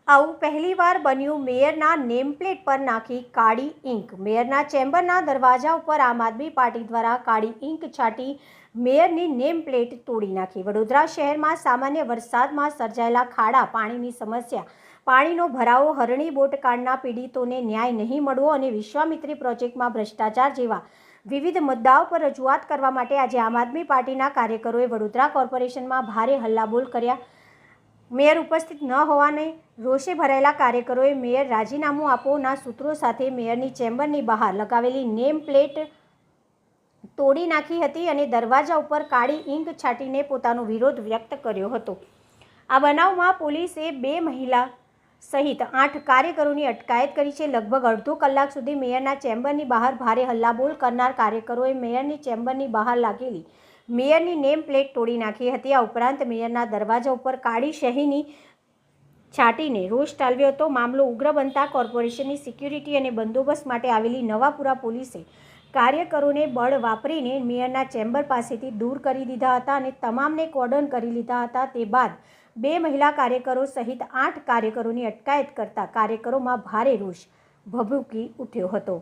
આવું પહેલીવાર બન્યું। મેયરના નેમપ્લેટ પર નાખી કાળી ઇંક। મેયરના ચેમ્બરના દરવાજા ઉપર આમ આદમી પાર્ટી દ્વારા કાળી ઇંક છાંટી મેયરની નેમપ્લેટ તોડી નાખી। વડોદરા શહેરમાં સામાન્ય વરસાદમાં સર્જાયેલા ખાડા પાણીની સમસ્યા, પાણીનો ભરાવો, હરણી બોટકાંડના પીડિતોને ન્યાય નહીં મળવો અને વિશ્વામિત્રી પ્રોજેક્ટમાં ભ્રષ્ટાચાર જેવા વિવિધ મુદ્દાઓ પર રજૂઆત કરવા માટે આજે આમ આદમી પાર્ટીના કાર્યકરોએ વડોદરા કોર્પોરેશનમાં ભારે હલ્લાબોલ કર્યા। મેયર ઉપસ્થિત ન હોવાને રોષે ભરાયેલા કાર્યકરોએ મેયર રાજીનામું આપોના સૂત્રો સાથે મેયરની ચેમ્બરની બહાર લગાવેલી નેમ પ્લેટ તોડી નાખી હતી અને દરવાજા ઉપર કાળી ઇંક છાંટીને પોતાનો વિરોધ વ્યક્ત કર્યો હતો। આ બનાવમાં પોલીસે 2 મહિલા સહિત 8 કાર્યકરોની અટકાયત કરી છે। લગભગ અડધો કલાક સુધી મેયરના ચેમ્બરની બહાર ભારે હલ્લાબોલ કરનાર કાર્યકરોએ મેયરની ચેમ્બરની બહાર લાગેલી મેયરની નેમ પ્લેટ તોડી નાખી હતી। આ ઉપરાંત મેયરના દરવાજા ઉપર કાળી શાહીની છાંટીને રોષ ઠાલવ્યો હતો। મામલો ઉગ્ર બનતા કોર્પોરેશનની સિક્યુરિટી અને બંદોબસ્ત માટે આવેલી નવાપુરા પોલીસે કાર્યકરોને બળ વાપરીને મેયરના ચેમ્બર પાસેથી દૂર કરી દીધા હતા અને તમામને કોર્ડન કરી લીધા હતા। તે બાદ 2 મહિલા કાર્યકરો સહિત 8 કાર્યકરોની અટકાયત કરતા કાર્યકરોમાં ભારે રોષ ભભૂકી ઉઠ્યો હતો।